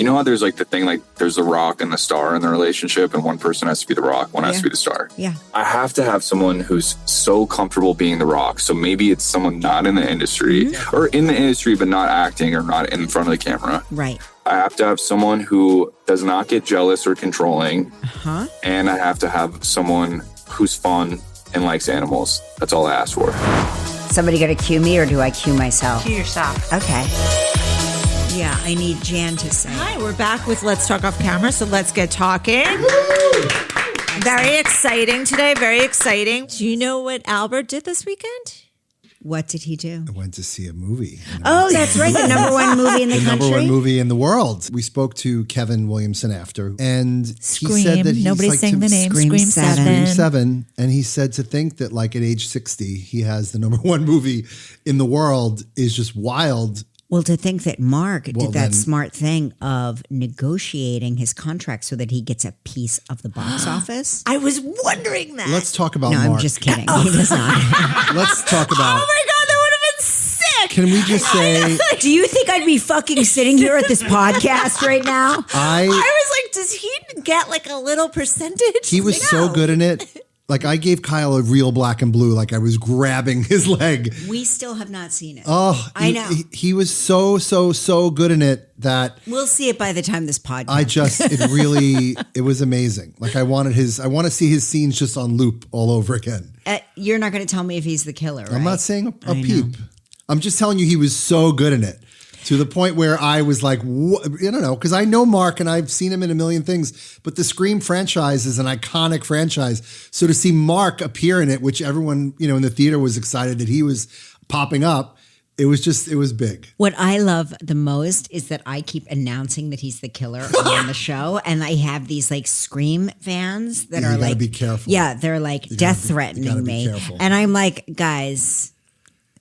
You know how there's like the thing, like there's the rock and the star in the relationship, and one person has to be the rock, one has to be the star. Yeah. I have to have someone who's so comfortable being the rock. So maybe it's someone not in the industry or in the industry, but not acting or not in front of the camera. Right. I have to have someone who does not get jealous or controlling. And I have to have someone who's fun and likes animals. That's all I ask for. Somebody going to cue me, or do I cue myself? Cue yourself. Okay. Yeah, I need Jan to say. Hi, we're back with Let's Talk Off Camera, so let's get talking. Very exciting today, very exciting. Do you know what Albert did this weekend? What did he do? I went to see a movie. Oh, that's right. The number one movie in the country. Number one movie in the world. We spoke to Kevin Williamson after, and Scream. he said that he's Nobody's saying the name. Scream 7. Scream 7. And he said to think that like at age 60, he has the number one movie in the world is just wild. Well, to think that Mark did that smart thing of negotiating his contract so that he gets a piece of the box office. I was wondering that. Let's talk about No, Mark. I'm just kidding. He does not. Let's talk about. Oh my God, that would have been sick. Can we just say? Do you think I'd be fucking sitting here at this podcast right now? I was like, does he get like a little percentage? He was so good in it. Like I gave Kyle a real black and blue, like I was grabbing his leg. We still have not seen it. Oh, I know. He was so good in it that we'll see it by the time this podcast. It was amazing. Like I want to see his scenes just on loop all over again. You're not going to tell me if he's the killer, right? I'm not saying a peep. I'm just telling you he was so good in it. To the point where I was like, I don't know, because I know Mark and I've seen him in a million things, but the Scream franchise is an iconic franchise. So to see Mark appear in it, which everyone, in the theater was excited that he was popping up, it was big. What I love the most is that I keep announcing that he's the killer on the show, and I have these like Scream fans that are like, be careful. Yeah, they're like death threatening me, and I'm like, guys.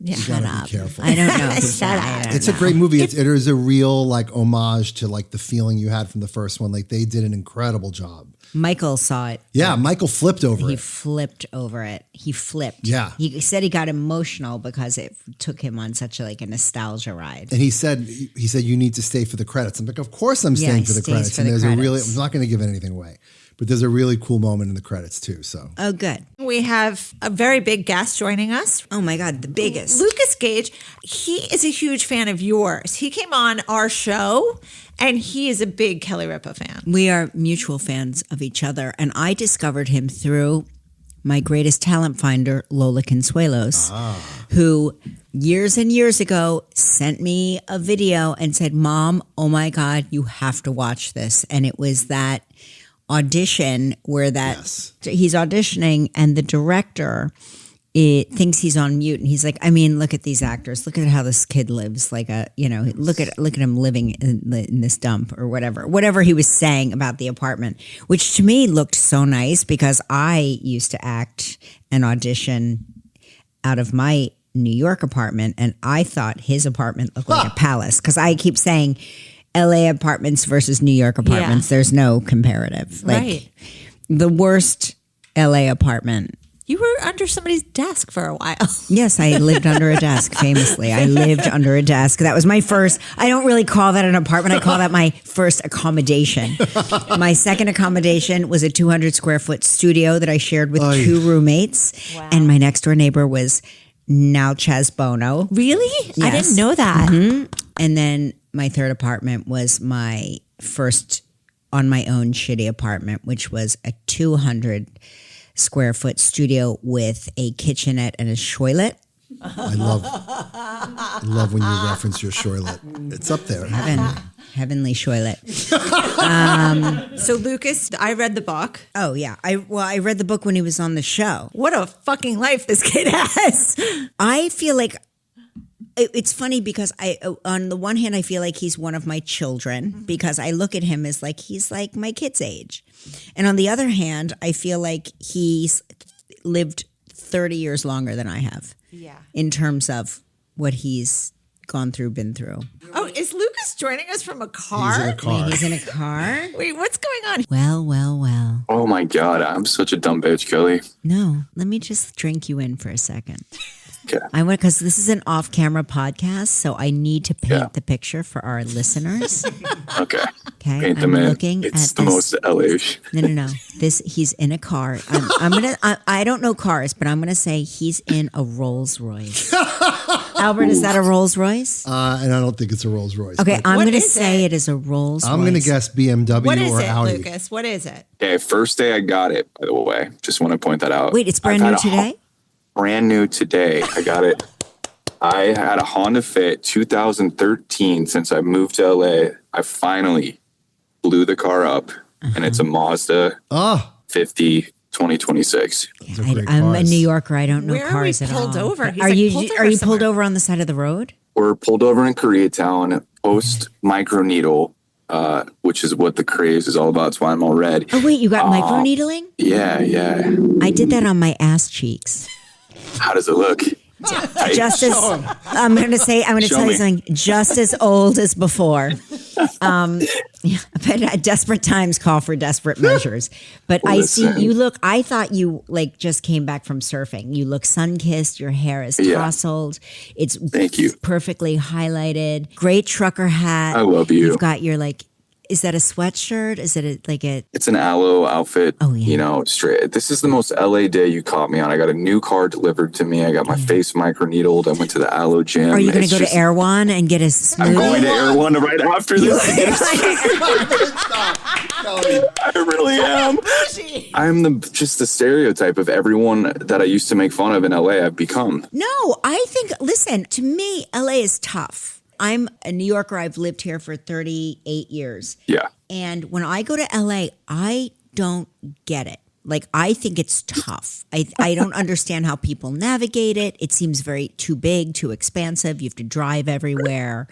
Yeah, shut up. Be careful. I don't know. It's a great movie. It is a real like homage to like the feeling you had from the first one. Like they did an incredible job. Michael saw it. Yeah, Michael flipped over it. He flipped over it. He flipped. Yeah. He said he got emotional because it took him on such a nostalgia ride. And he said you need to stay for the credits. I'm like, of course I'm staying for the credits. And there's I'm not going to give anything away. But there's a really cool moment in the credits too. So good. We have a very big guest joining us. Oh my God, the biggest. Lukas Gage. He is a huge fan of yours. He came on our show and he is a big Kelly Ripa fan. We are mutual fans of each other. And I discovered him through my greatest talent finder, Lola Consuelos, who years and years ago sent me a video and said, Mom, oh my God, you have to watch this. And it was that audition where he's auditioning and the director thinks he's on mute, and he's like, look at these actors, look at how this kid lives, like look at him living in this dump or whatever he was saying about the apartment, which to me looked so nice because I used to act and audition out of my New York apartment, and I thought his apartment looked like a palace because I keep saying LA apartments versus New York apartments. Yeah. There's no comparative. Like the worst LA apartment. You were under somebody's desk for a while. Yes, I lived under a desk, famously. I lived under a desk. That was my first, I don't really call that an apartment. I call that my first accommodation. My second accommodation was a 200 square foot studio that I shared with two roommates. Wow. And my next door neighbor was Nalchaz Bono. Really? Yes. I didn't know that. Mm-hmm. And then my third apartment was my first on my own shitty apartment, which was a 200 square foot studio with a kitchenette and a toilet. I love when you reference your toilet. It's up there. Heavenly toilet. So Lukas, I read the book. Oh yeah. I read the book when he was on the show. What a fucking life this kid has. I feel like it's funny because on the one hand, I feel like he's one of my children because I look at him as like he's like my kid's age. And on the other hand, I feel like he's lived 30 years longer than I have. Yeah. In terms of what he's been through. Oh, is Lukas joining us from a car? He's in a car. Wait, he's in a car? Wait, what's going on? Well. Oh my God, I'm such a dumb bitch, Kelly. No, let me just drink you in for a second. Okay. I want, because this is an off-camera podcast, so I need to paint the picture for our listeners. Okay. Okay. Paint them I'm in. looking It's at the this. most LA-ish. No. He's in a car. I don't know cars, but I'm gonna say he's in a Rolls Royce. Albert, is that a Rolls Royce? And I don't think it's a Rolls Royce. Okay, I'm What gonna is say it? it is a Rolls Royce. I'm going to guess BMW What is or it, Audi. Lucas? What is it? Okay, first day I got it, by the way. Just want to point that out. Wait, it's brand I've new had a today? Brand new today. I got it. I had a Honda Fit 2013 since I moved to LA. I finally blew the car up, and it's a Mazda 50 2026. Those are great I'm a cars. New Yorker. I don't know Where are cars we at pulled all. over? But He's Are like, you pulled over are you pulled somewhere. over on the side of the road? We're pulled over in Koreatown, post microneedle, which is what the craze is all about. That's why I'm all red. Oh wait, you got microneedling? Yeah. I did that on my ass cheeks. How does it look? Just as I'm going to Show tell you me. something. Just as old as before. But desperate times call for desperate measures. But I see Listen. you look. I thought you like just came back from surfing. You look sun kissed. Your hair is Yeah. tousled. It's Thank you. perfectly highlighted. Great trucker hat. I love you. You've got your like. Is that a sweatshirt? Is it like a? It's an aloe outfit. Oh, yeah. You know, straight. This is the most LA day you caught me on. I got a new car delivered to me. I got my face microneedled. I went to the aloe gym. Are you going to It's go to just- Erewon and get a smoothie? I'm going to Erewon right after this. I really am. I'm just the stereotype of everyone that I used to make fun of in LA. I've become. No, I think, listen, to me, LA is tough. I'm a New Yorker. I've lived here for 38 years. Yeah. And when I go to LA, I don't get it. Like, I think it's tough. I don't understand how people navigate it. It seems very too big, too expansive. You have to drive everywhere.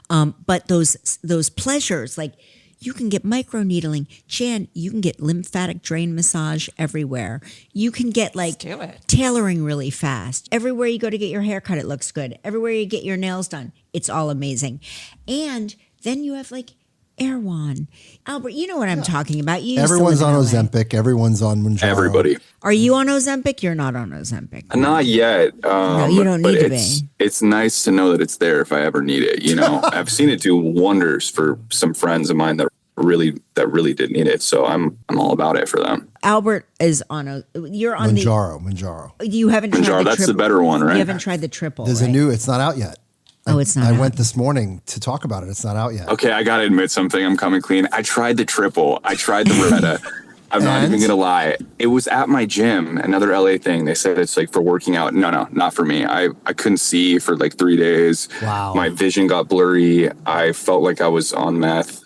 But those pleasures, like, you can get microneedling. Jan, you can get lymphatic drain massage everywhere. You can get like do it. tailoring really fast. Everywhere you go to get your hair cut, it looks good. Everywhere you get your nails done, it's all amazing. And then you have like Erewon. Albert, you know what I'm talking about. You used to Everyone's live on in LA. Ozempic. Everyone's on Mounjaro. Everybody. Are you on Ozempic? You're not on Ozempic. Not yet. you don't but need to it's, be. It's nice to know that it's there if I ever need it. You know, I've seen it do wonders for some friends of mine that really did need it. So I'm all about it for them. Albert is on you're on Mounjaro. you haven't tried Mounjaro, the that's triple. the better one, right? You haven't tried the triple. There's right? it's not out yet. Oh, it's not I out. went this morning to talk about it. It's not out yet. Okay, I gotta admit something. I'm coming clean. I tried the triple. I tried the Beretta. I'm not And? even gonna lie. It was at my gym, another LA thing. They said it's like for working out. No, not for me. I couldn't see for like 3 days. Wow. My vision got blurry. I felt like I was on meth.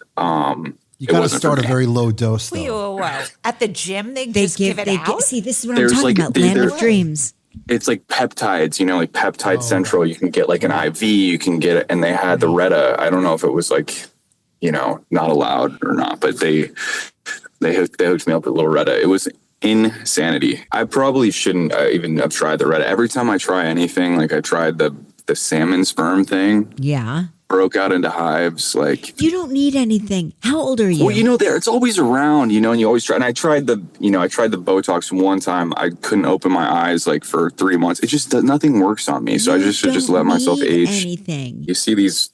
You got to start a very low dose, though. Whoa. At the gym, they They just give it out? see, this is what There's I'm talking like- about. Land of there- dreams. It's like peptides, you know, like Peptide Central. You can get like an IV, you can get it. And they had the Retta. I don't know if it was like, you know, not allowed or not, but they hooked me up with a little Retta. It was insanity. I probably shouldn't even have tried the Retta. Every time I try anything, like I tried the salmon sperm thing, Yeah. broke out into hives. Like, You don't need anything. How old are you? well, you know, it's always around, you know, and you always try. And I tried the Botox one time. I couldn't open my eyes like for 3 months. It just nothing works on me. So I just should just let myself age. Anything. You see these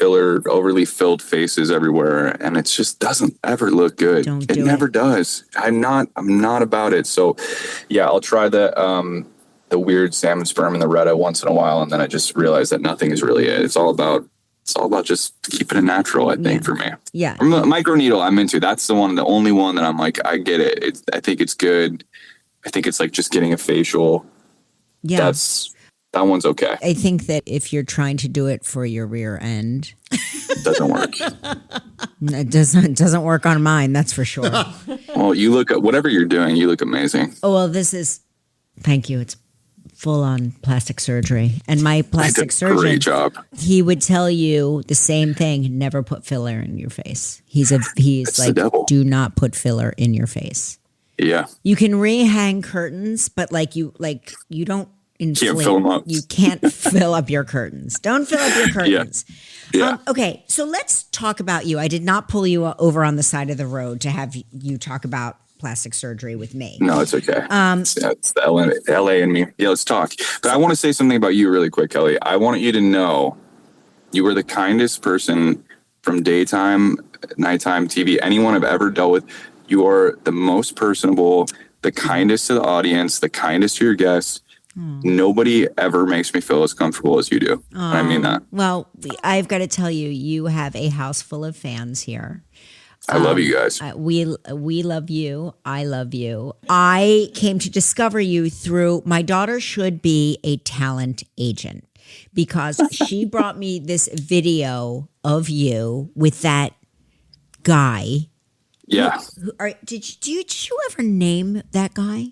overly filled faces everywhere, and it just doesn't ever look good. Don't It do never it. does. I'm not about it. So yeah, I'll try the weird salmon sperm and the Retta once in a while, and then I just realize that nothing is really it. It's all about just keeping it natural, I think, for me. Yeah. Microneedle I'm into. That's the only one that I'm like, I get it. I think it's good. I think it's like just getting a facial. Yeah. That one's okay. I think that if you're trying to do it for your rear end, It doesn't work. it doesn't work on mine, that's for sure. Well, you look at whatever you're doing, you look amazing. Oh, well, thank you. It's full on plastic surgery. And my I plastic did a surgeon, great job. he would tell you the same thing. Never put filler in your face. He's It's the like, devil. do not put filler in your face. Yeah. You can rehang curtains, but you don't inflate. fill 'em up. You can't fill up your curtains. Don't fill up your curtains. Yeah. Okay, so let's talk about you. I did not pull you over on the side of the road to have you talk about plastic surgery with me. No, it's okay. It's the LA in me. Yeah, let's talk. But I want to say something about you really quick, Kelly. I want you to know you were the kindest person from daytime, nighttime TV, anyone I've ever dealt with. You are the most personable, the kindest to the audience, the kindest to your guests. Nobody ever makes me feel as comfortable as you do. I mean that. Well, I've got to tell you, you have a house full of fans here. I love you guys. We love you. I love you. I came to discover you through my daughter should be a talent agent because she brought me this video of you with that guy. Yeah. Did you ever name that guy?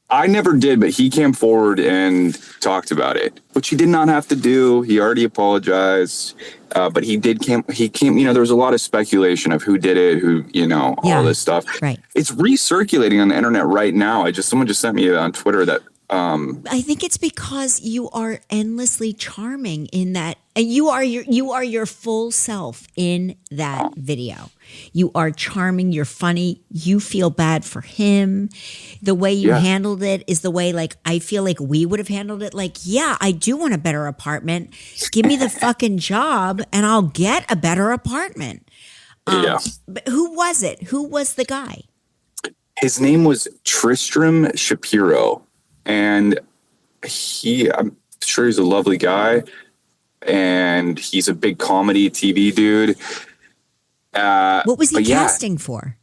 I never did, but he came forward and talked about it, which he did not have to do. He already apologized, but he came, there was a lot of speculation of who did it, all this stuff. Right. It's recirculating on the internet right now. Someone just sent me on Twitter that, I think it's because you are endlessly charming in that, and you are your full self in that video. You are charming. You're funny. You feel bad for him. The way you handled it is the way, like, I feel like we would have handled it. Like, yeah, I do want a better apartment. Give me the fucking job, and I'll get a better apartment. But who was it? Who was the guy? His name was Tristram Shapiro. And I'm sure he's a lovely guy, and he's a big comedy TV dude. What was he casting for?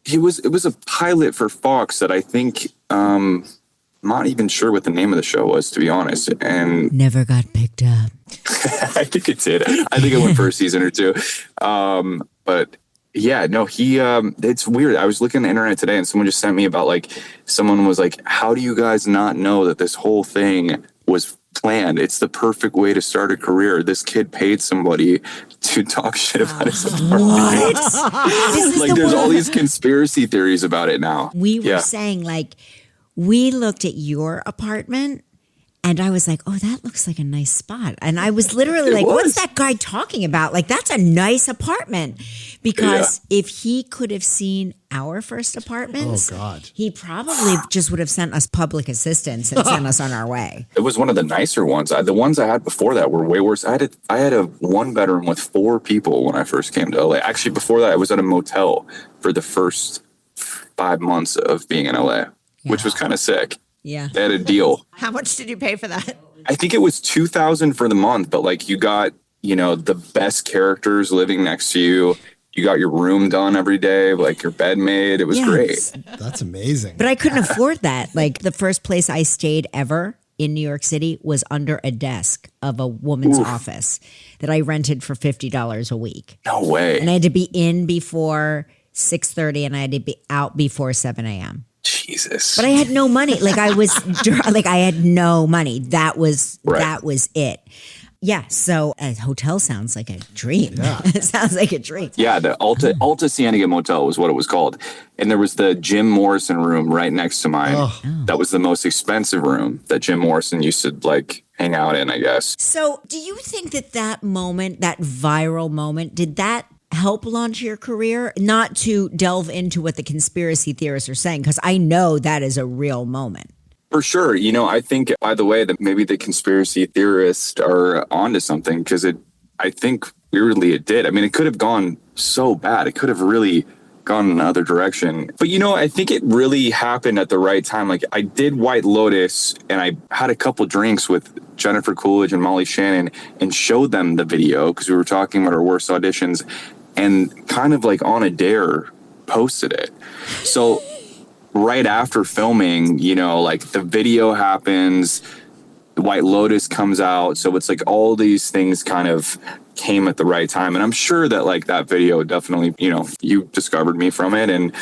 It was a pilot for Fox that I think, I'm not even sure what the name of the show was, to be honest. And never got picked up. I think it did. I think it went for a season or two. But yeah, no, it's weird. I was looking on the internet today and someone just sent me about someone was like, how do you guys not know that this whole thing was planned? It's the perfect way to start a career. This kid paid somebody to talk shit about his apartment. What? There's all these conspiracy theories about it now. We were saying, we looked at your apartment and I was like, oh, that looks like a nice spot. And I was literally what's that guy talking about? That's a nice apartment. Because if he could have seen our first apartments, he probably just would have sent us public assistance and sent us on our way. It was one of the nicer ones. The ones I had before that were way worse. I had a 1-bedroom with 4 people when I first came to LA. Actually, before that, I was at a motel for the first 5 months of being in LA, which was kind of sick. Yeah. They had a deal. How much did you pay for that? I think it was $2,000 for the month, but you got, the best characters living next to you. You got your room done every day, your bed made. It was great. That's amazing. But I couldn't afford that. The first place I stayed ever in New York City was under a desk of a woman's office that I rented for $50 a week. No way. And I had to be in before 6:30 and I had to be out before 7 a.m. Jesus. But I had no money. I had no money. That was it. Yeah. So a hotel sounds like a dream. Yeah. It sounds like a dream. Yeah. The Alta Cienega Motel was what it was called. And there was the Jim Morrison room right next to mine. Oh. That was the most expensive room that Jim Morrison used to hang out in, I guess. So do you think that moment, that viral moment, did that help launch your career? Not to delve into what the conspiracy theorists are saying, because I know that is a real moment. For sure. I think, by the way, that maybe the conspiracy theorists are onto something, because I think weirdly it did. I mean, it could have gone so bad. It could have really gone in another direction. But, I think it really happened at the right time. I did White Lotus and I had a couple drinks with Jennifer Coolidge and Molly Shannon and showed them the video because we were talking about our worst auditions, and kind of on a dare posted it. So right after filming, the video happens, the White Lotus comes out. So it's all these things kind of came at the right time. And I'm sure that that video definitely, you discovered me from it. And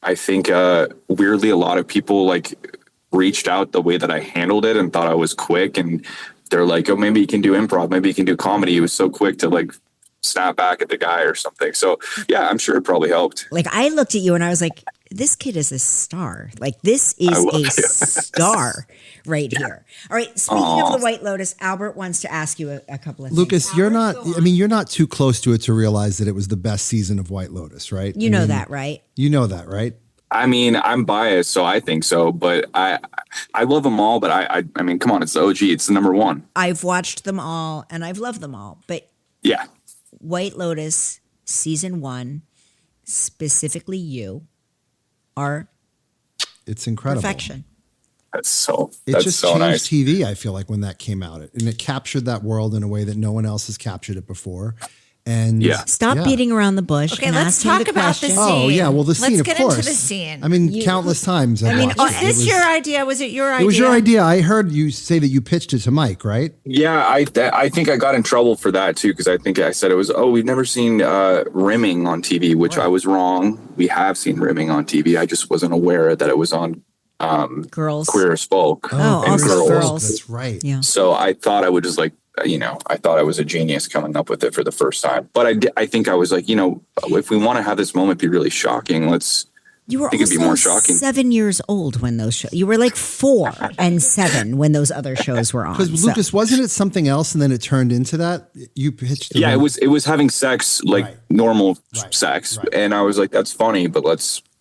I think weirdly, a lot of people reached out the way that I handled it and thought I was quick. And they're like, oh, maybe you can do improv. Maybe you can do comedy. He was so quick to snap back at the guy or something. So yeah, I'm sure it probably helped. I looked at you and I was like, this kid is a star. This is a star right here. All right. Speaking of the White Lotus, Albert wants to ask you a couple of things. Lucas, you're not too close to it to realize that it was the best season of White Lotus, right? You know that, right? You know that, right? I mean, I'm biased, so I think so, but I love them all, but I mean, come on, it's the OG, it's the number one. I've watched them all and I've loved them all, but Yeah. White Lotus season 1, specifically you, are It's incredible. perfection. It That's just so changed nice. TV, I feel like, when that came out. And it captured that world in a way that no one else has captured it before. And Yeah. Stop beating around the bush. Okay, and let's ask him talk about the question. scene. Oh, yeah. Well, the scene, Let's of get course. into the scene. I mean, countless times. I mean, is this your idea? Was it your idea? It was your idea. I heard you say that you pitched it to Mike, right? Yeah, I think I got in trouble for that too, because I think I said it was, we've never seen rimming on TV, which I was wrong. We have seen rimming on TV. I just wasn't aware that it was on Girls. Queer as Folk Oh, and also girls. That's right. Yeah. So I thought I would just like, I thought I was a genius coming up with it for the first time. But I think I was like, if we want to have this moment be really shocking, You were I think it'd be also more shocking. 7 years old when those shows. You were like 4 and 7 when those other shows were on. Because So- Lucas, wasn't it something else, and then it turned into that? You pitched. it was having sex, like Right. normal Right. sex. Right. And I was like, that's funny, but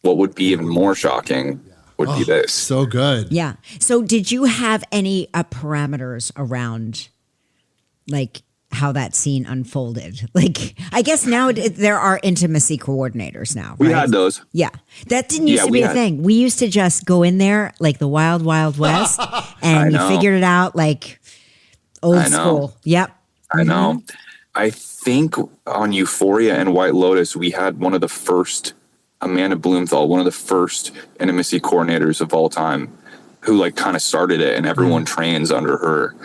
what would be even more shocking would be this. So good. Yeah. So did you have any parameters around like how that scene unfolded? Like, I guess now there are intimacy coordinators now. We right? had those. Yeah. That didn't used Yeah, to we be a had- thing. We used to just go in there like the wild, wild west and you know. figured it out like old I know. school. Yep. I know. I think on Euphoria and White Lotus, we had one of the first, Amanda Blumenthal, one of the first intimacy coordinators of all time, who like kind of started it, and everyone trains under her.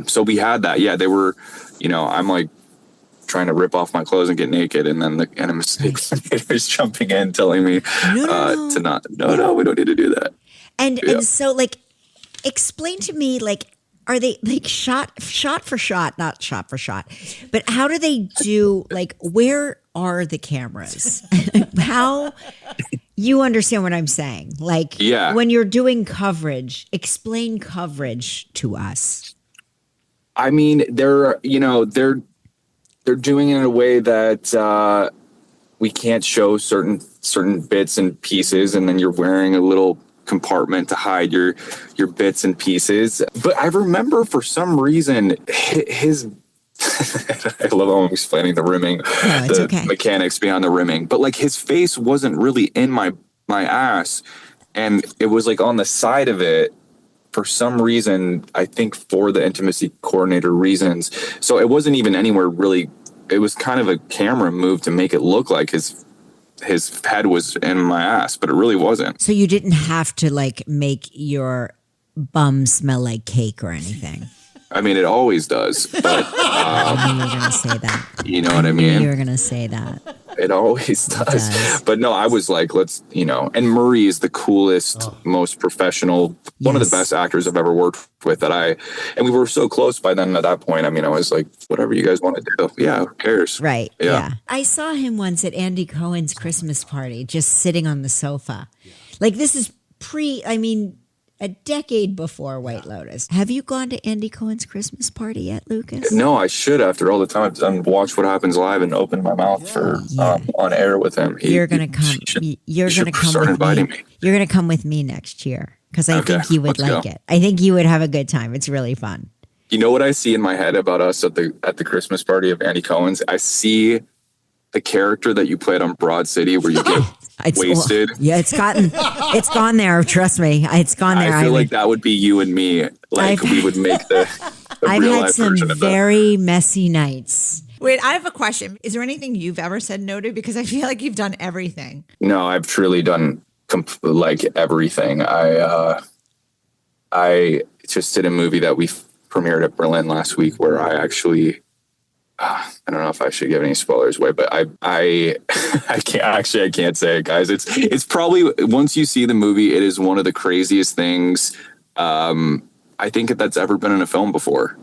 So we had that. Yeah, they were, I'm like trying to rip off my clothes and get naked, and then the intimacy coordinator is jumping in, telling me No. to not. No, we don't need to do that. And Yeah. and so like explain to me like are they like shot for shot, not shot for shot, but how do they do like where are the cameras? How you understand what I'm saying? Like Yeah. when you're doing coverage, explain coverage to us. I mean, they're doing it in a way that we can't show certain bits and pieces, and then you're wearing a little compartment to hide your bits and pieces. But I remember for some reason his I love how I'm explaining the rimming, it's the okay. mechanics behind the rimming, but like his face wasn't really in my ass, and it was like on the side of it. For some reason, I think for the intimacy coordinator reasons. So it wasn't even anywhere really. It was kind of a camera move to make it look like his head was in my ass, but it really wasn't. So you didn't have to like make your bum smell like cake or anything. I mean, it always does, but I knew you were going to say that. you know what I You mean? were going to say that. It always does. does. But no, I was like, and Murray is the coolest, most professional, one of Yes. the best actors I've ever worked with and we were so close by then at that point. I mean, I was like, whatever you guys want to do. Yeah, who cares? Right. Yeah. Yeah. I saw him once at Andy Cohen's Christmas party, just sitting on the sofa. Like this is a decade before White Lotus. Have you gone to Andy Cohen's Christmas party yet, Lucas? No, I should after all the time I've done Watch What Happens Live and open my mouth for on air with him. You're gonna come. You're gonna come start with inviting me. me. You're gonna come with me next year because I Okay, think you would let's like go. it. I think you would have a good time. It's really fun. You know what I see in my head about us at the Christmas party of Andy Cohen's? I see the character that you played on Broad City where you get wasted. Yeah, it's gone there. Trust me, it's gone there. I feel like that would be you and me. Like I've- we would make the I've real had life some version of that. very messy nights. Wait, I have a question. Is there anything you've ever said no to? Because I feel like you've done everything. No, I've truly done like everything. I just did a movie that we premiered at Berlin last week where I actually. I don't know if I should give any spoilers away, but I can't say it, guys. It's probably once you see the movie, it is one of the craziest things I think that's ever been in a film before.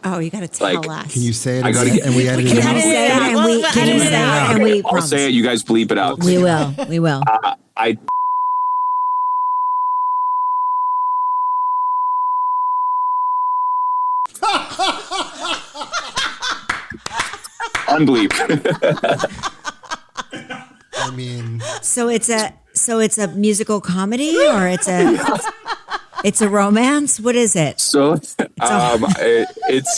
Oh, you got to tell Like, us. Can you say it? I gotta get- and we edit Can it you out. say it and we Well, can you edit it say it out. and we I'll promise. say it. You guys bleep it out. We will. We will. I unbleep. I mean, So it's So it's a musical comedy or it's a romance? What is it? So it's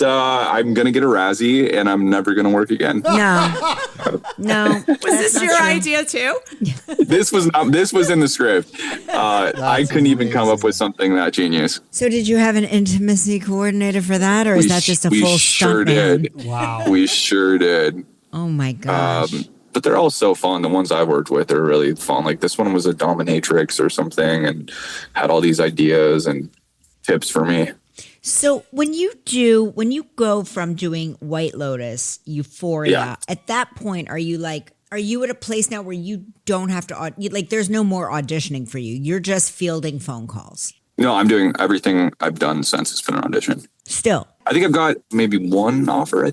I'm gonna get a Razzie and I'm never gonna work again. No. Was this your idea too? This was in the script. I couldn't even come up with something that genius. So did you have an intimacy coordinator for that, or is that just a full sure stunt man? did. Wow. We sure did. Oh my gosh. But they're all so fun. The ones I've worked with are really fun. Like this one was a dominatrix or something and had all these ideas and tips for me. So when you go from doing White Lotus, Euphoria, at that point, are you at a place now where you don't have to, there's no more auditioning for you. You're just fielding phone calls. No, I'm doing everything I've done since it's been an audition. Still. I think I've got maybe one offer.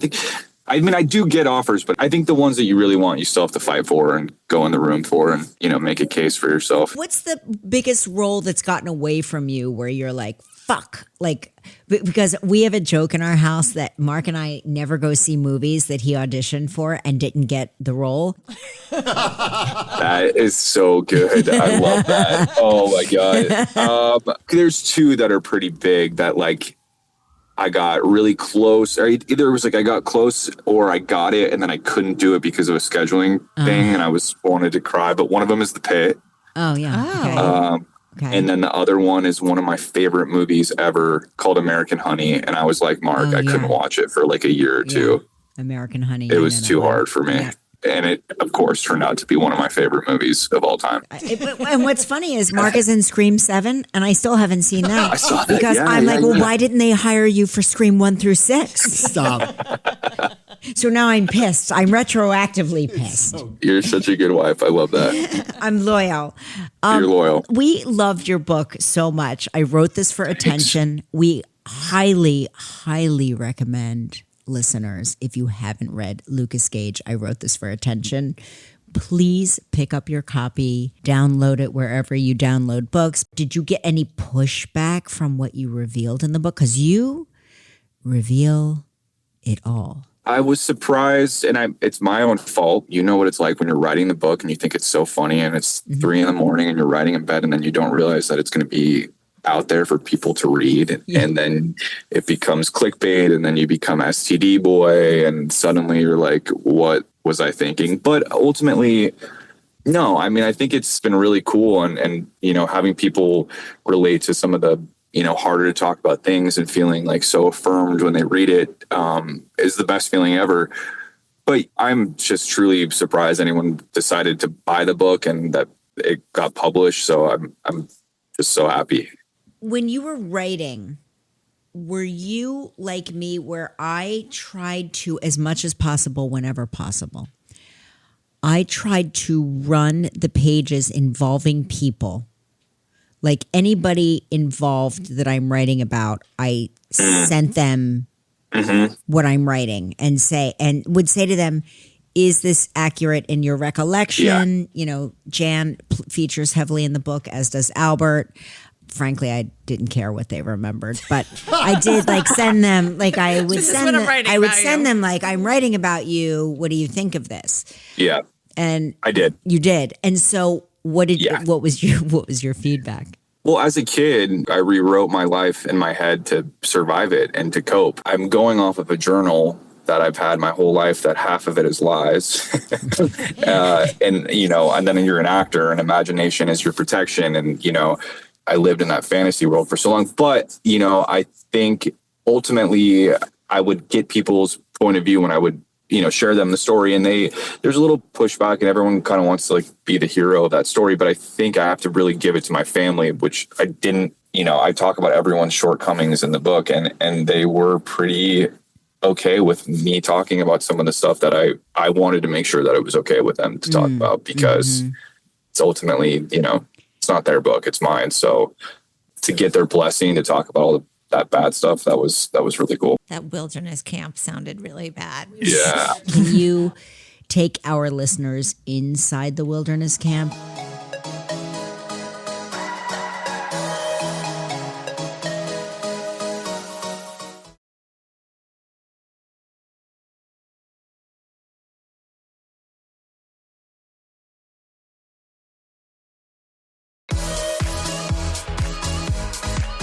I mean, I do get offers, but I think the ones that you really want, you still have to fight for and go in the room for and, make a case for yourself. What's the biggest role that's gotten away from you where you're like, fuck? Because we have a joke in our house that Mark and I never go see movies that he auditioned for and didn't get the role. That is so good. I love that. Oh my God. There's two that are pretty big that I got really close, or either it was I got close or I got it and then I couldn't do it because of a scheduling thing and I wanted to cry. But one of them is The Pit. Oh yeah. Okay. And then the other one is one of my favorite movies ever called American Honey. And I was like, Mark, I couldn't watch it for a year or two. American Honey. It was too hard for me. Yeah. And it, of course, turned out to be one of my favorite movies of all time. And what's funny is Mark is in Scream 7, and I still haven't seen that. I saw that. Because I'm why didn't they hire you for Scream 1 through 6? Stop. So now I'm pissed. I'm retroactively pissed. You're such a good wife. I love that. I'm loyal. You're loyal. We loved your book so much. I wrote this for attention. We highly, highly recommend listeners, if you haven't read Lukas Gage, I wrote this for attention. Please pick up your copy, download it wherever you download books. Did you get any pushback from what you revealed in the book? Because you reveal it all. I was surprised, and it's my own fault. You know what it's like when you're writing the book and you think it's so funny and it's 3 a.m. and you're writing in bed and then you don't realize that it's going to be out there for people to read. And then it becomes clickbait and then you become STD boy and suddenly you're like, what was I thinking? But ultimately, no, I mean, I think it's been really cool and having people relate to some of the, harder to talk about things and feeling so affirmed when they read it is the best feeling ever. But I'm just truly surprised anyone decided to buy the book and that it got published. So I'm just so happy. When you were writing, were you like me where I tried to, as much as possible, whenever possible, I tried to run the pages involving people, like anybody involved that I'm writing about, I sent them what I'm writing and would say to them, is this accurate in your recollection? Yeah. Jan features heavily in the book, as does Albert. Frankly, I didn't care what they remembered, but I did send them, I would send them I'm writing about you. What do you think of this? Yeah. And I did. You did. And so what was your feedback? Well, as a kid, I rewrote my life in my head to survive it and to cope. I'm going off of a journal that I've had my whole life that half of it is lies. And then you're an actor and imagination is your protection. And, I lived in that fantasy world for so long, but, I think ultimately I would get people's point of view when I would, share them the story, and there's a little pushback and everyone kind of wants to be the hero of that story. But I think I have to really give it to my family, which I didn't, I talk about everyone's shortcomings in the book and they were pretty okay with me talking about some of the stuff that I wanted to make sure that it was okay with them to talk about, because it's ultimately, it's not their book, it's mine. So to get their blessing to talk about all that bad stuff, that was really cool. That wilderness camp sounded really bad. Yeah. Can you take our listeners inside the wilderness camp?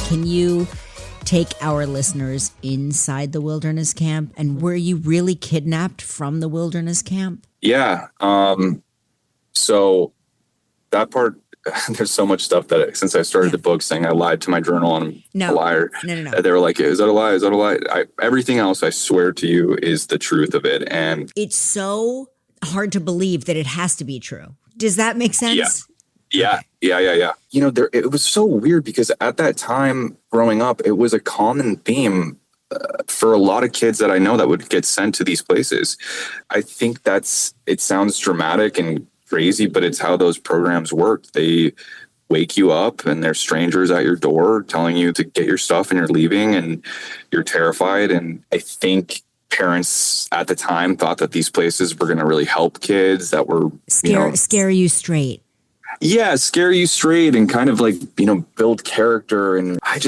Can you take our listeners inside the wilderness camp? And were you really kidnapped from the wilderness camp? Yeah. So that part, there's so much stuff that since I started the book saying I lied to my journal and I'm a liar. No. They were like, is that a lie? Is that a lie? Everything else, I swear to you, is the truth of it. And it's so hard to believe that it has to be true. Does that make sense? Yeah. You know, it was so weird because at that time growing up, it was a common theme for a lot of kids that I know that would get sent to these places. I think it sounds dramatic and crazy, but it's how those programs work. They wake you up and there's strangers at your door telling you to get your stuff and you're leaving and you're terrified. And I think parents at the time thought that these places were going to really help kids that were scare you straight. Yeah, scare you straight and kind of like, you know, build character. And I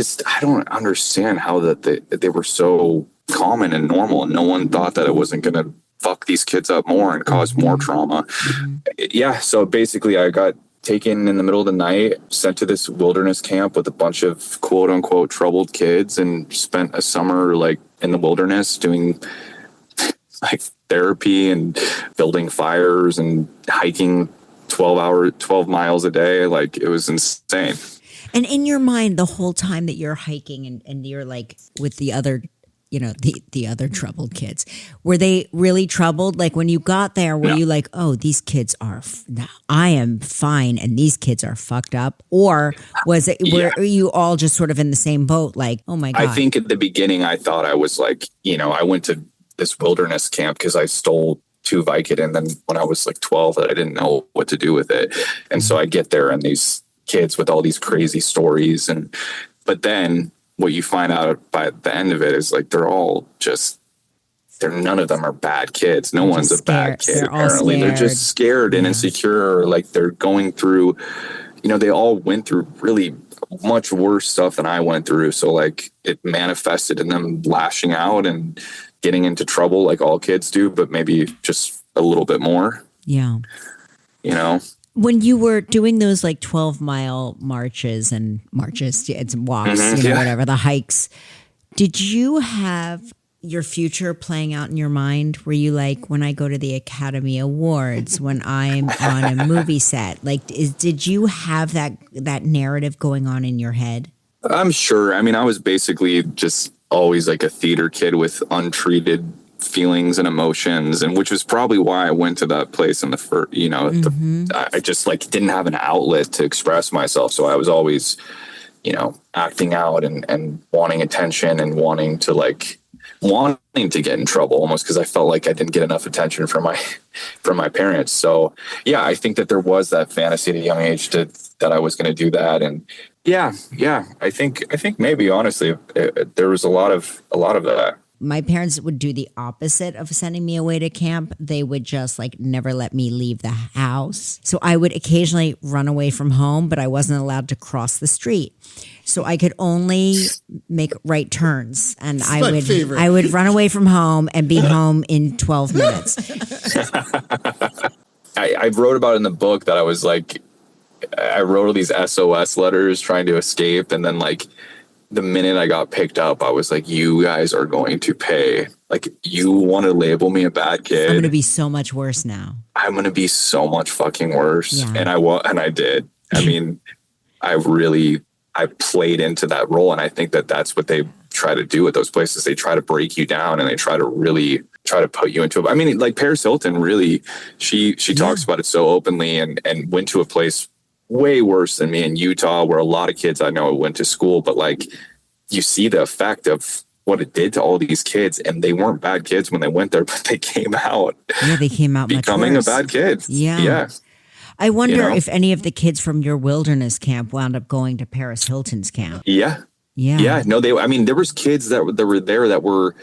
don't understand how they were so common and normal and no one thought that it wasn't going to fuck these kids up more and cause more trauma. Yeah. So basically I got taken in the middle of the night, sent to this wilderness camp with a bunch of quote unquote troubled kids and spent a summer like in the wilderness doing like therapy and building fires and hiking 12 miles a day. Like it was insane. And in your mind, the whole time that you're hiking and you're like with the other, you know, the other troubled kids, were they really troubled? Like when you got there, were you like, oh, these kids are, I am fine and these kids are fucked up? Or was it, were you all just sort of in the same boat? Like, oh my God. I think at the beginning, I thought I was like, you know, I went to this wilderness camp because I stole 2 Vicodin. Then when I was like 12, I didn't know what to do with it. And so I get there and these kids with all these crazy stories. But then what you find out by the end of it is like, none of them are bad kids. No one's a bad kid. Apparently they're just scared and insecure. Like they're going through, you know, they all went through really much worse stuff than I went through. So like it manifested in them lashing out and getting into trouble like all kids do, but maybe just a little bit more. Yeah. You know? When you were doing those like 12-mile marches, it's walks, whatever, the hikes, did you have your future playing out in your mind? Were you like, when I go to the Academy Awards, when I'm on a movie set, like, did you have that narrative going on in your head? I'm sure. I mean, I was basically just always like a theater kid with untreated feelings and emotions, and which was probably why I went to that place in the first, you know, I just like didn't have an outlet to express myself. So I was always, you know, acting out and wanting attention and wanting to get in trouble almost because I felt like I didn't get enough attention from my parents. So yeah, I think that there was that fantasy at a young age that I was going to do that. And yeah. I think maybe honestly, there was a lot of that. My parents would do the opposite of sending me away to camp. They would just like never let me leave the house. So I would occasionally run away from home, but I wasn't allowed to cross the street. So I could only make right turns. And I would run away from home and be home in 12 minutes. I wrote about in the book that I was like, I wrote all these SOS letters trying to escape. And then like, the minute I got picked up, I was like, you guys are going to pay. Like, you want to label me a bad kid. I'm going to be so much worse now. I'm going to be so much fucking worse. Yeah. And I did. I mean, I played into that role. And I think that that's what they try to do at those places. They try to break you down and they try to put you into it. I mean, like Paris Hilton really, she talks about it so openly and went to a place way worse than me in Utah, where a lot of kids I know went to school, but like you see the effect of what it did to all these kids, and they weren't bad kids when they went there, but they came out. Yeah, they came out becoming much worse. A bad kid. Yeah. I wonder if any of the kids from your wilderness camp wound up going to Paris Hilton's camp. Yeah. No, there was kids that were there that were,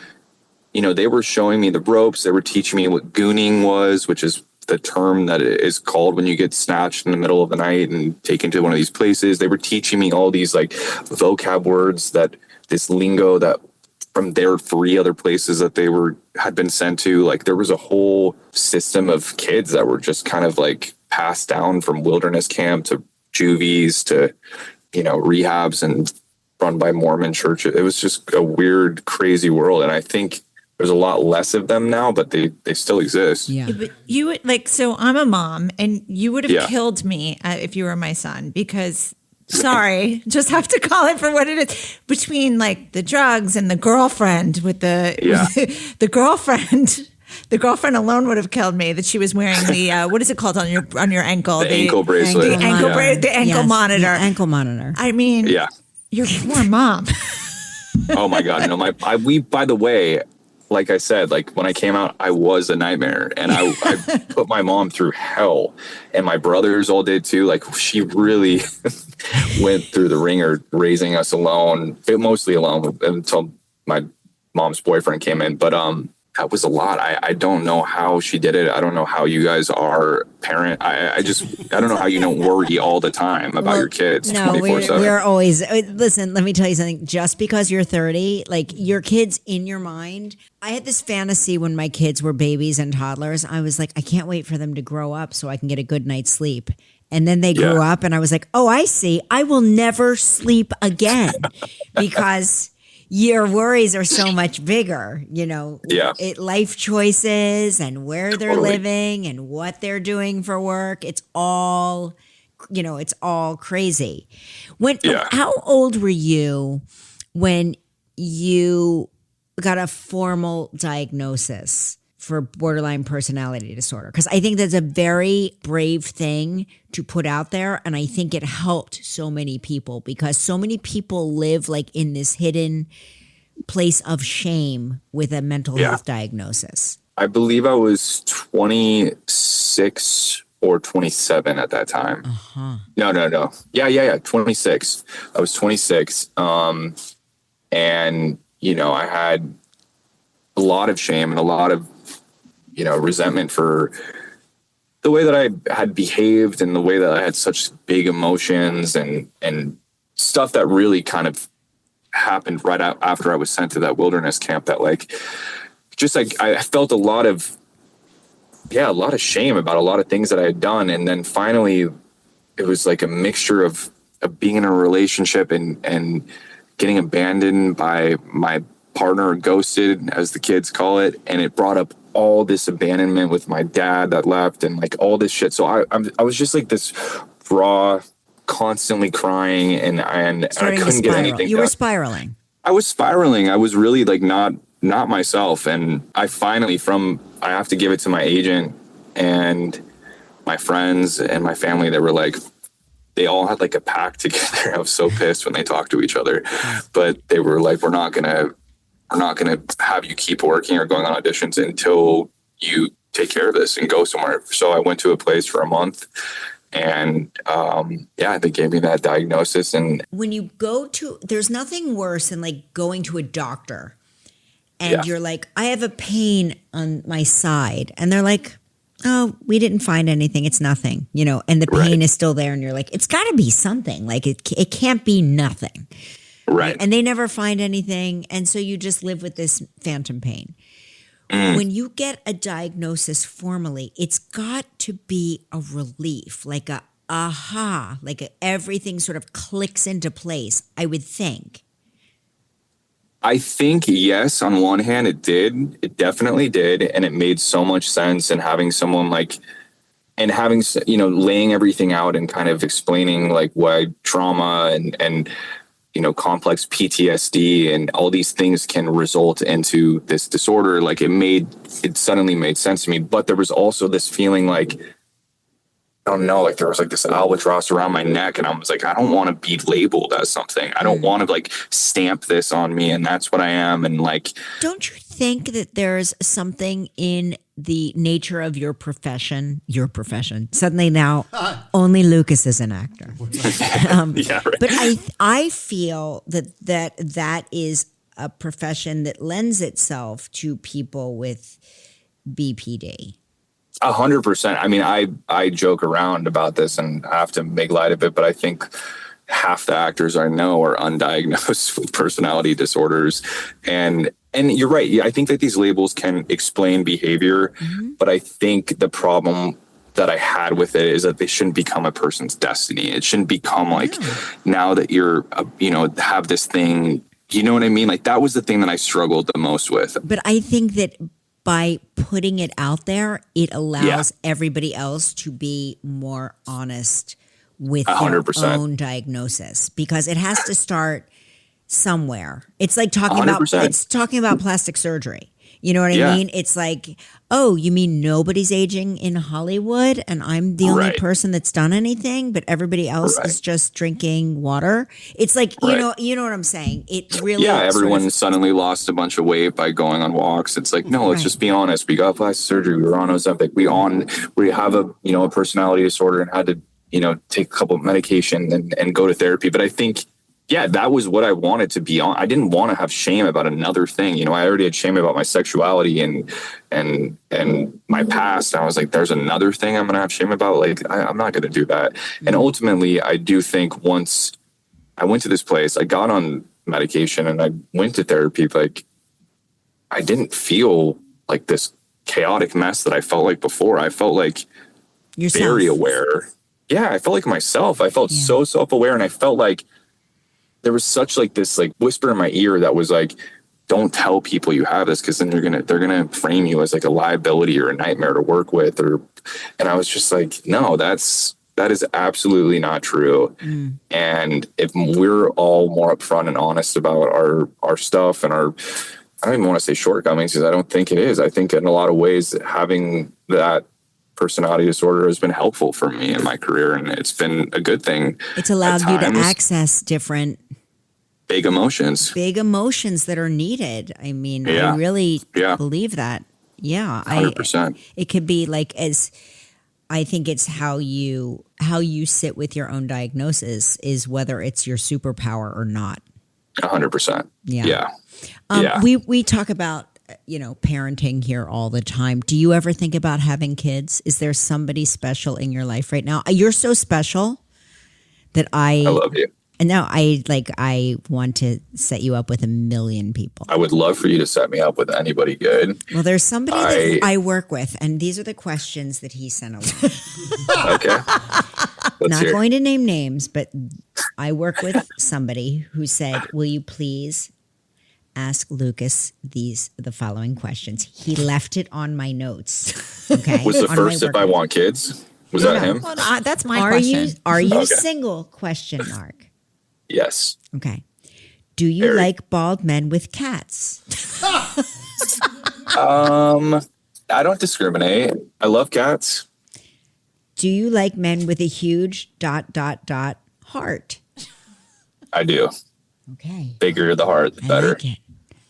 you know, they were showing me the ropes. They were teaching me what gooning was, which is the term that it is called when you get snatched in the middle of the night and taken to one of these places. They were teaching me all these like vocab words, that this lingo that from their 3 other places that they had been sent to. Like there was a whole system of kids that were just kind of like passed down from wilderness camp to juvies to, you know, rehabs. And run by Mormon churches. It was just a weird, crazy world. And I think there's a lot less of them now, but they still exist. Yeah. But you would like, so I'm a mom, and you would have Yeah. killed me if you were my son, because sorry, just have to call it for what it is. Between like the drugs and the girlfriend with the girlfriend. The girlfriend alone would have killed me. That she was wearing the what is it called on your ankle? The ankle bracelet. The ankle the ankle Yes, monitor. the ankle monitor. I mean, Yeah. your poor mom. Oh my God. No, we, by the way, like I said, like when I came out, I was a nightmare, and I put my mom through hell, and my brothers all did too. Like she really went through the ringer raising us alone, mostly alone until my mom's boyfriend came in. But, that was a lot. I don't know how she did it. I don't know how you guys are parent. I don't know how you don't worry all the time about your kids. No, 24/7. we're always, listen, let me tell you something. Just because you're 30, like your kids in your mind. I had this fantasy when my kids were babies and toddlers. I was like, I can't wait for them to grow up so I can get a good night's sleep. And then they grew up and I was like, oh, I see. I will never sleep again because your worries are so much bigger, life choices and where they're living and what they're doing for work. It's all, it's all crazy. How old were you when you got a formal diagnosis for borderline personality disorder? Because I think that's a very brave thing to put out there. And I think it helped so many people because so many people live like in this hidden place of shame with a mental health diagnosis. I believe I was 26 or 27 at that time. No. Yeah. 26. I was 26. And, I had a lot of shame and a lot of, resentment for the way that I had behaved and the way that I had such big emotions and stuff that really kind of happened right after I was sent to that wilderness camp that I felt a lot of shame about a lot of things that I had done. And then finally it was like a mixture of being in a relationship and getting abandoned by my partner, or ghosted as the kids call it. And it brought up all this abandonment with my dad that left and like all this shit. So I was just like this raw, constantly crying and I couldn't get anything. You were spiraling. I was spiraling. I was really like not myself. And I finally I have to give it to my agent and my friends and my family that were like, they all had like a pact together. I was so pissed when they talked to each other, but they were like, we're not going to have you keep working or going on auditions until you take care of this and go somewhere. So I went to a place for a month and, they gave me that diagnosis. And when you there's nothing worse than like going to a doctor and you're like, I have a pain on my side. And they're like, oh, we didn't find anything. It's nothing, and the pain is still there. And you're like, it's gotta be something. Like it can't be nothing. Right. And they never find anything. And so you just live with this phantom pain. When you get a diagnosis formally, it's got to be a relief, like everything sort of clicks into place, I would think. I think, yes, on one hand, it did. It definitely did. And it made so much sense. And having someone laying everything out and kind of explaining like why trauma and complex PTSD and all these things can result into this disorder. Like it suddenly made sense to me. But there was also this feeling like, I don't know, like there was like this albatross around my neck and I was like, I don't want to be labeled as something. I don't want to like stamp this on me and that's what I am. And like, don't you think that there's something in the nature of your profession? Suddenly now only Lukas is an actor. But I feel that is a profession that lends itself to people with BPD. 100%. I mean, I joke around about this and I have to make light of it, but I think half the actors I know are undiagnosed with personality disorders. And you're right. Yeah, I think that these labels can explain behavior, but I think the problem that I had with it is that they shouldn't become a person's destiny. It shouldn't become like, now that you're, have this thing, you know what I mean? Like, that was the thing that I struggled the most with. But I think that by putting it out there, it allows everybody else to be more honest with 100%. Their own diagnosis, because it has to start somewhere. It's like talking 100%. about plastic surgery. You know what I mean? It's like, oh, you mean nobody's aging in Hollywood and I'm the only person that's done anything, but everybody else is just drinking water? It's like, you know what I'm saying? It really everyone suddenly lost a bunch of weight by going on walks. It's like, no, let's just be honest. We got plastic surgery. We were on Ozempic. We have a personality disorder and had to, take a couple of medication and go to therapy. But I think, that was what I wanted to be on. I didn't want to have shame about another thing. I already had shame about my sexuality and my past. And I was like, there's another thing I'm going to have shame about. Like, I'm not going to do that. Mm-hmm. And ultimately, I do think once I went to this place, I got on medication and I went to therapy, like, I didn't feel like this chaotic mess that I felt like before. I felt like very aware. Yeah, I felt like myself. I felt so self-aware, and I felt like there was such like this like whisper in my ear that was like, don't tell people you have this, because then they're gonna frame you as like a liability or a nightmare to work with. And I was just like, no, that is absolutely not true. And if we're all more upfront and honest about our stuff and I don't even want to say shortcomings, because I don't think it is. I think in a lot of ways having that personality disorder has been helpful for me in my career, and it's been a good thing. It's allowed you to access different big emotions that are needed. I mean, I really believe that. Yeah, 100%. It could be like, I think it's how you sit with your own diagnosis is whether it's your superpower or not. 100%. Yeah. We talk about parenting here all the time. Do you ever think about having kids? Is there somebody special in your life right now? You're so special that I love you. And now I want to set you up with a million people. I would love for you to set me up with anybody good. Well, there's somebody that I work with, and these are the questions that he sent along. Okay. Not going to name names, but I work with somebody who said, will you please ask Lukas the following questions? He left it on my notes. Okay. Was the first if I want kids? Was that him? Well, that's my question. Are you single? Question mark. Yes. Okay. Do you like bald men with cats? I don't discriminate. I love cats. Do you like men with a huge ... heart? I do. Okay. Bigger the heart, the better.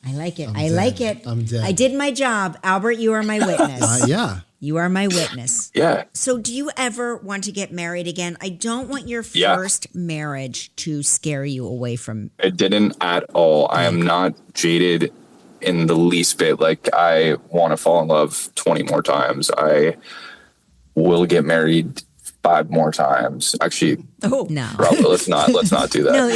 I like it. I'm dead. I did my job. Albert, you are my witness. Yeah. You are my witness. Yeah. So do you ever want to get married again? I don't want your first marriage to scare you away from. It didn't at all. I am not jaded in the least bit. Like, I want to fall in love 20 more times. I will get married 5 more times. Actually, no. Probably, let's not do that. No,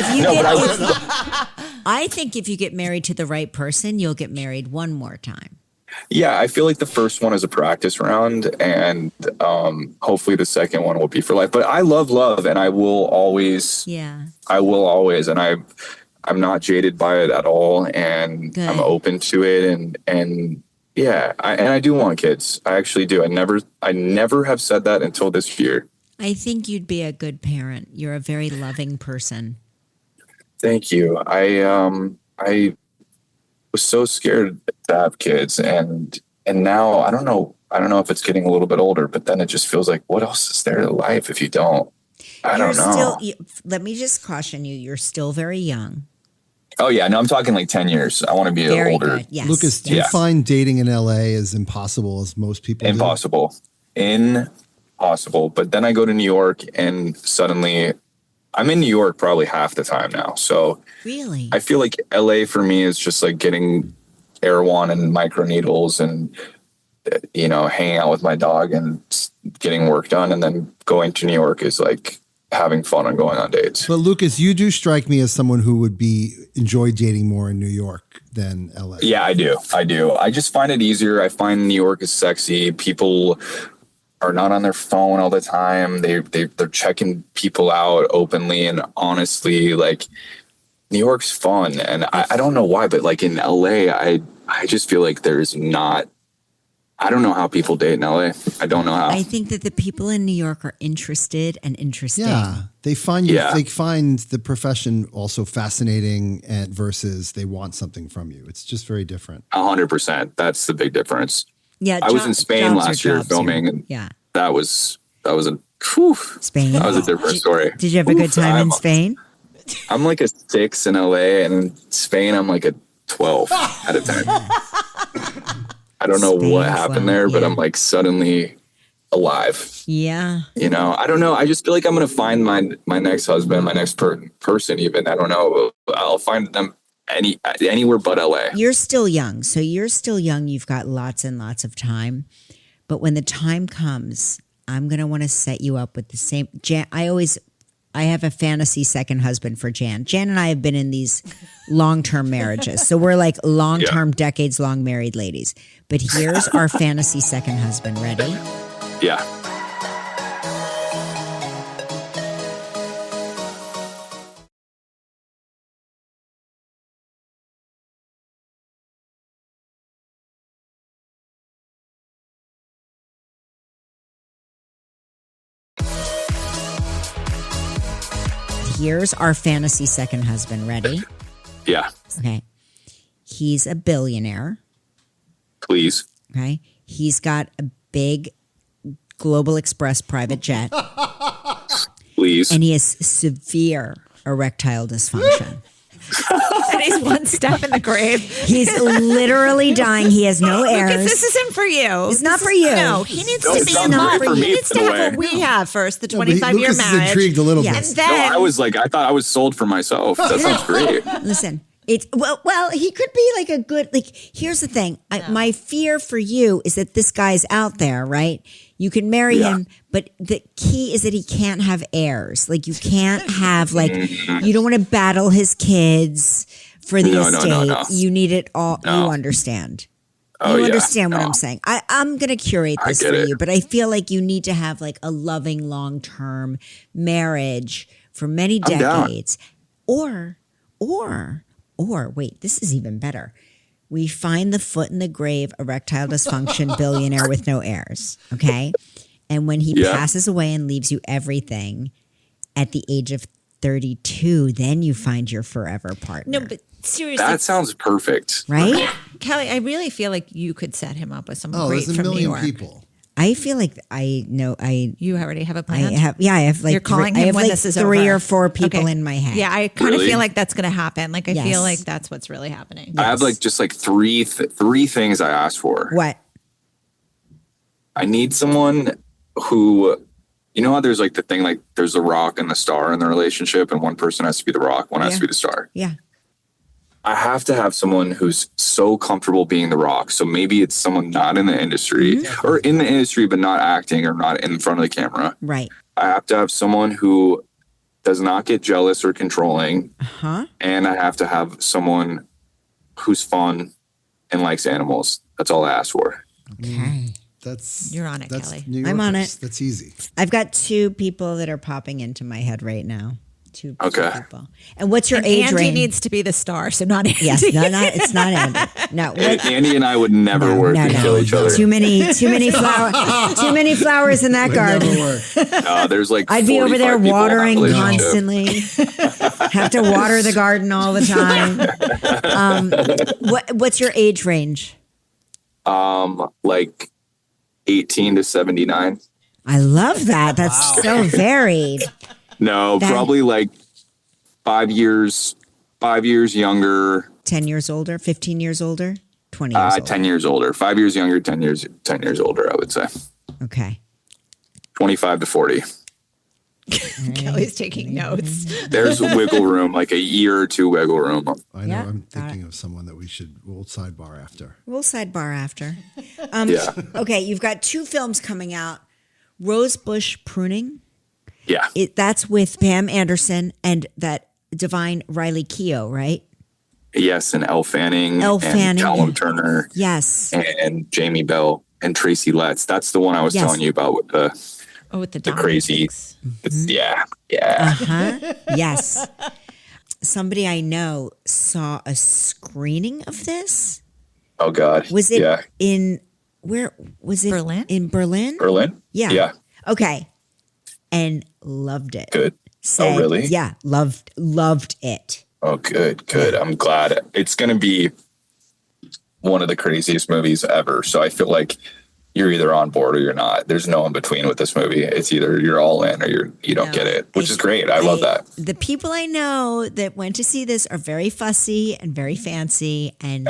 I think if you get married to the right person, you'll get married one more time. Yeah, I feel like the first one is a practice round, and hopefully the second one will be for life. But I love love, and I will always. Yeah. I will always, and I'm not jaded by it at all, and I'm open to it, and yeah, I do want kids. I actually do. I never have said that until this year. I think you'd be a good parent. You're a very loving person. Thank you. I was so scared to have kids, and now I don't know if it's getting a little bit older, but then it just feels like, what else is there to life if you don't? I don't know. Let me just caution you, you're still very young. Oh yeah, no, I'm talking like 10 years. I want to be very older. Good. Yes. Lucas, do you find dating in LA as impossible as most people do? Impossible. But then I go to New York, and suddenly I'm in New York probably half the time now. So really, I feel like LA for me is just like getting Erewon and microneedles and, hanging out with my dog and getting work done. And then going to New York is like having fun and going on dates. But Lucas, you do strike me as someone who would enjoy dating more in New York than LA. Yeah, I do. I just find it easier. I find New York is sexy. People are not on their phone all the time. They're checking people out openly and honestly. Like, New York's fun, and I don't know why, but like in LA, I just feel like there's not. I don't know how people date in LA. I don't know how. I think that the people in New York are interested and interesting. Yeah, they find they find the profession also fascinating, and versus they want something from you. It's just very different. 100%. That's the big difference. Yeah, I was in Spain last year filming, and that was a Spain. That was a different story. Did you have a good time in Spain? I'm like a 6 in LA, and in Spain I'm like a 12 out of 10. I don't know what happened there, but I'm like suddenly alive. Yeah. You know, I don't know. I just feel like I'm going to find my next husband, my next person even. I don't know. I'll find them anywhere but LA. You're still young. So you're still young. You've got lots and lots of time. But when the time comes, I'm going to want to set you up with the same. I have a fantasy second husband for Jan. Jan and I have been in these long-term marriages. So we're like long-term, decades-long married ladies. But here's our fantasy second husband. Ready? Yeah. Here's our fantasy second husband. Ready? Yeah. Okay. He's a billionaire. Please. Okay. He's got a big Global Express private jet. Please. And he has severe erectile dysfunction. And he's one step in the grave. He's literally dying. He has no heirs. Lucas, this isn't for you. It's not for you. No, he needs to be not for me, He needs to have what we have first, the 25-year Lucas marriage. is intrigued a little bit. And then, I thought I was sold for myself. That sounds great. Listen, it's well, he could be like a good, like, here's the thing. My fear for you is that this guy's out there, right? You can marry him, but the key is that he can't have heirs. Like, you can't have, like, you don't want to battle his kids for the estate. No. You need it all. You understand. You understand what I'm saying. I'm going to curate this for you, but I feel like you need to have like a loving, long-term marriage for many decades. Or wait, this is even better. We find the foot in the grave, erectile dysfunction billionaire with no heirs. Okay. And when he passes away and leaves you everything at the age of 32, then you find your forever partner. no, but seriously. That sounds perfect. Right? Kelly, I really feel like you could set him up with someone Oh, great there's a from New million York. people. I feel like You already have a plan. I have like You're calling I him have when like this is 3 over. or 4 people Okay. in my head. Yeah, I kind of Really? feel like that's going to happen. Like, I Yes. feel like that's what's really happening. I have like just like three things I asked for. What? I need someone who, you know how there's like the thing, like there's the rock and the star in the relationship, and one person has to be the rock, one has to be the star. Yeah. I have to have someone who's so comfortable being the rock. So maybe it's someone not in the industry or in the industry, but not acting or not in front of the camera. Right. I have to have someone who does not get jealous or controlling. Uh-huh. And I have to have someone who's fun and likes animals. That's all I ask for. Okay. You're on it, Kelly. New I'm on Yorkers. it. That's easy. I've got 2 people that are popping into my head right now. Two people. And what's your And age Andy range? needs to be the star, so not Andy. Yes, it's not Andy. No, Andy and I would never work and kill each other. Too many flowers in that garden. There's like I'd be over 45 there people in that watering relationship. constantly. Have to water the garden all the time. What's your age range? Like 18 to 79. I love that. That's so varied. No, probably like 5 years younger. 10 years older, 15 years older, 20 years older. 10 years older. 5 years younger, 10 years older, I would say. Okay. 25 to 40. Kelly's taking notes. There's wiggle room, like a year or 2 wiggle room. I know. Yeah, I'm got thinking of someone that we'll sidebar after. We'll sidebar after. Yeah. Okay, you've got 2 films coming out. Rosebush Pruning. Yeah. That's with Pam Anderson and that divine Riley Keough, right? Yes, and Elle Fanning. Elle and Fanning. Callum Turner. Yes. And Jamie Bell. and Tracy Letts. That's the one I was Yes. telling you about with with the crazy. Yeah. Yes. Somebody I know saw a screening of this. Oh God. Was it in where was it? Berlin? In Berlin? Berlin? Yeah. Yeah. Okay. And loved it. Good. Said, oh, really? Yeah. Loved it. Oh, good. I'm glad. It's going to be one of the craziest movies ever. So I feel like you're either on board or you're not. There's no in between with this movie. It's either you're all in or you don't get it, which is great. I love that. The people I know that went to see this are very fussy and very fancy, and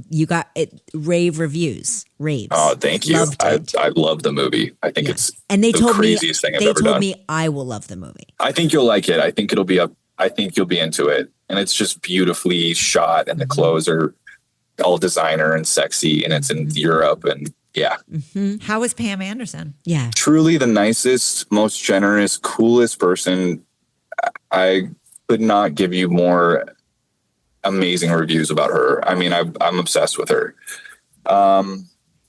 you got it. Raves. Oh, thank you. Loved it. I love the movie. I think it's and they the told craziest thing I've ever done. They told me I will love the movie. I think you'll like it. I think it'll be I think you'll be into it, and it's just beautifully shot, and the clothes are all designer and sexy, and it's in Europe, and yeah. How is Pam Anderson? Yeah. Truly the nicest, most generous, coolest person. I could not give you more amazing reviews about her. I mean, I'm obsessed with her.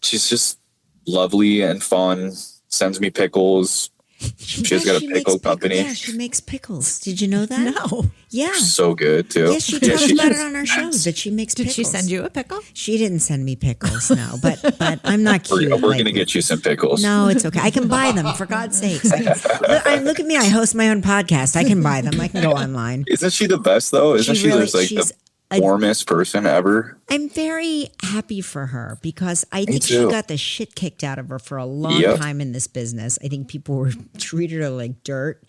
She's just lovely and fun, sends me pickles. She's got a pickle company. Yeah, she makes pickles. Did you know that? No. Yeah. So good, too. Yes, she talks about it on our show that she makes Did pickles. she send you a pickle? She didn't send me pickles, no. But I'm not cute. We're going to get you some pickles. No, it's okay. I can buy them, for God's sakes. Look at me. I host my own podcast. I can buy them. I can go online. Isn't she the best, though? Isn't she really, just like the warmest person ever? I'm very happy for her because I think she got the shit kicked out of her for a long time in this business. I think people were treated her like dirt.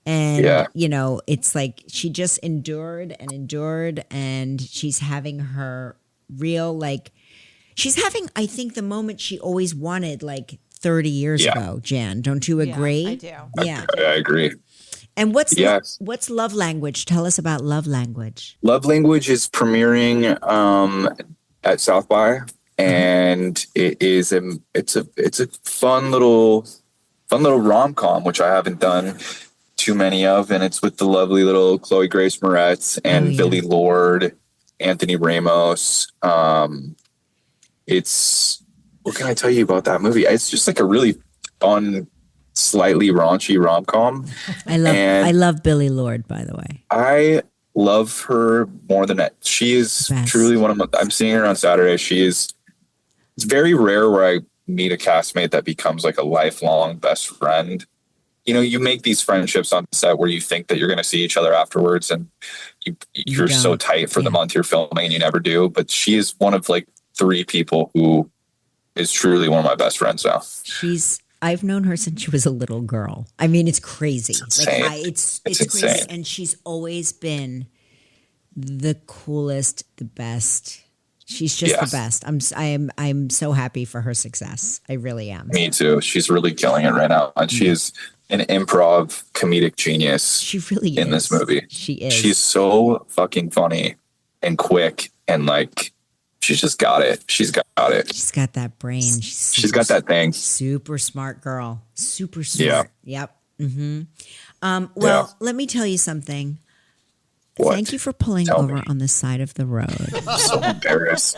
And, you know, it's like she just endured, and she's having her real, like, she's having, I think, the moment she always wanted, like, 30 years ago, Jan. Don't you agree? Yeah, I do. Yeah. I agree. And what's Love Language? Tell us about Love Language. Love Language is premiering at South by, and it is it's a fun little rom-com, which I haven't done too many of, and it's with the lovely little Chloe Grace Moretz and Billy Lord, Anthony Ramos. It's, what can I tell you about that movie? It's just like a really fun, slightly raunchy rom-com. I love Billy Lord, by the way. I love her more than that. She is truly one of my, I'm seeing her on Saturday. It's very rare where I meet a castmate that becomes like a lifelong best friend. You know, you make these friendships on set where you think that you're going to see each other afterwards, and you're so tight for the month you're filming, and you never do. But she is one of like 3 people who is truly one of my best friends now. I've known her since she was a little girl. I mean, it's crazy. It's insane. It's crazy. And she's always been the coolest, the best. She's just the best. I'm so happy for her success. I really am. Me too. She's really killing it right now. And she is an improv comedic genius. She really is. In this movie. She is. She's so fucking funny and quick, and like, she's just got it. She's got it. She's got that brain. She's got that thing. Super smart girl. Super smart. Yeah. Yep. Well, let me tell you something. What? Thank you for pulling over on the side of the road.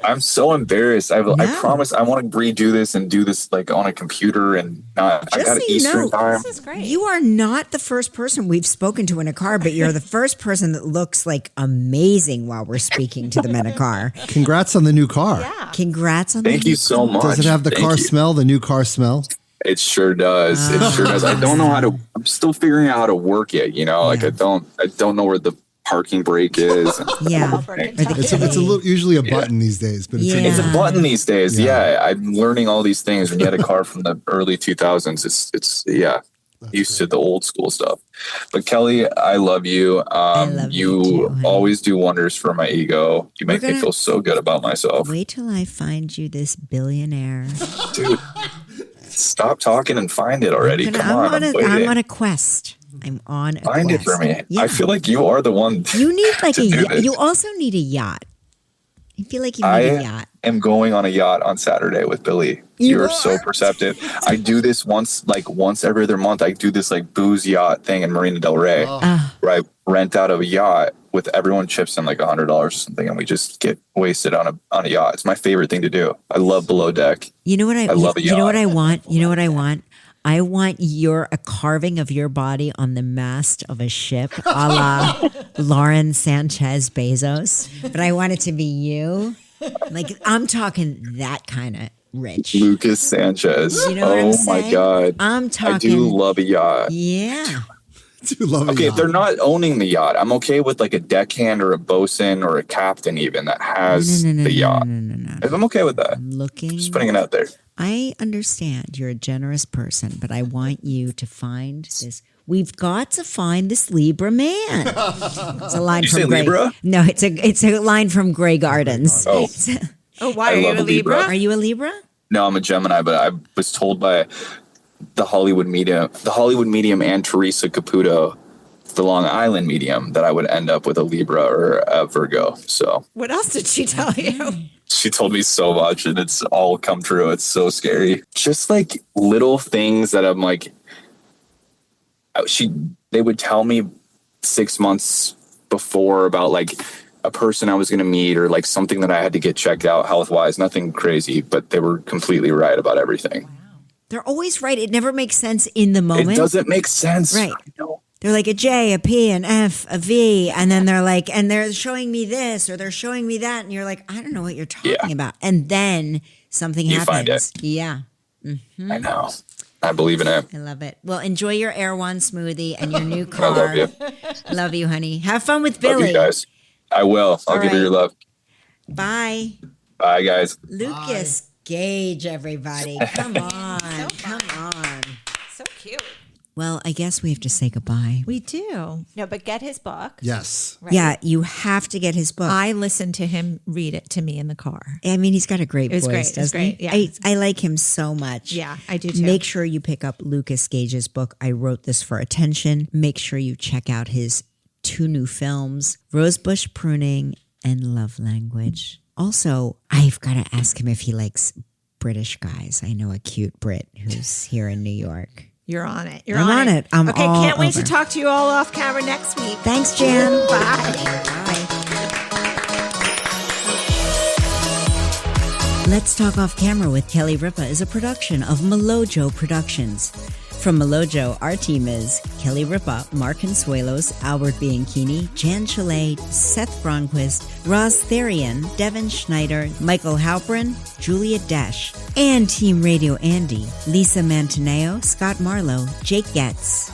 I'm so embarrassed. I promise I want to redo this and do this like on a computer and not. I got Eastern time. This is great. You are not the first person we've spoken to in a car, but you're the first person that looks like amazing while we're speaking to them in a car. Congrats on the new car. Yeah. Congrats on the new car. Thank you so much. Does it have the car smell, the new car smell? It sure does. It sure does. I don't know how to. I'm still figuring out how to work it. You know, like I don't know where the parking brake is. Yeah. It's a little, usually a button these days, but it's a button these days. Yeah. I'm learning all these things. When you had a car from the early 2000s, it's used to the old school stuff. But Kelly, I love you. I love you too, always do wonders for my ego. You make me feel so good about myself. Wait till I find you this billionaire. Dude, stop talking and find it already. Come on. I'm on a quest. I'm on a Find quest. it for me. Yeah. I feel like you are the one. You need like you also need a yacht. I feel like you need a yacht. I am going on a yacht on Saturday with Billy. You're so perceptive. I do this once every other month. I do this like booze yacht thing in Marina Del Rey, where I rent out a yacht with everyone chips in like $100 or something, and we just get wasted on a yacht. It's my favorite thing to do. I love below deck. You know what I love a yacht. You know what I want? You know what I want? I want a carving of your body on the mast of a ship, a la Lauren Sanchez Bezos. But I want it to be you. Like, I'm talking that kind of rich. Lucas Sanchez. You know what I'm saying? My God. I'm talking. I do love a yacht. Yeah. Do love a Okay, yacht. if they're not owning the yacht, I'm okay with like a deckhand or a bosun or a captain even that has the yacht. No. I'm okay with that. I'm looking. Just putting it out there. I understand you're a generous person, but I want you to find this. We've got to find this Libra man. It's a line Did you from say Grey. Libra? No, it's a line from Grey Gardens. Oh. Oh, why I are you love a a Libra. Libra? Are you a Libra? No, I'm a Gemini, but I was told by the Hollywood medium and Teresa Caputo, the Long Island medium, that I would end up with a Libra or a Virgo. So What else did she tell you? she told me so much, and it's all come true. It's so scary. Just like little things that I'm like, they would tell me 6 months before about like a person I was going to meet or like something that I had to get checked out health wise. Nothing crazy, but they were completely right about everything. They're always right. It never makes sense in the moment. It doesn't make sense. Right. No. They're like a J, a P, an F, a V, and then they're like, and they're showing me this or they're showing me that, and you're like, I don't know what you're talking about. And then something You happens. find it. Yeah. I know. I believe in it. I love it. Well, enjoy your Erewon smoothie and your new car. I love you. Love you, honey. Have fun with Love Billy. you guys. I will. I'll All give you your right. love. Bye. Bye, guys. Lucas Gage, everybody. Come on. Come on. So cute. Well, I guess we have to say goodbye. We do. No, but get his book. Yes. Right. Yeah, you have to get his book. I listened to him read it to me in the car. I mean, he's got a great was voice, great. It was doesn't great, he? yeah. I like him so much. Yeah, I do too. Make sure you pick up Lukas Gage's book, I Wrote This for Attention. Make sure you check out his 2 new films, Rosebush, Pruning, and Love Language. Also, I've got to ask him if he likes British guys. I know a cute Brit who's here in New York. You're on it. I'm on it. I'm okay, all can't wait over. to talk to you all off camera next week. Thanks, Jan. Bye. Let's Talk Off Camera with Kelly Ripa is a production of Melojo Productions. From Melojo, our team is Kelly Ripa, Mark Consuelos, Albert Bianchini, Jan Chalet, Seth Bronquist, Roz Therian, Devin Schneider, Michael Halprin, Julia Desch, and Team Radio Andy, Lisa Mantaneo, Scott Marlowe, Jake Getz.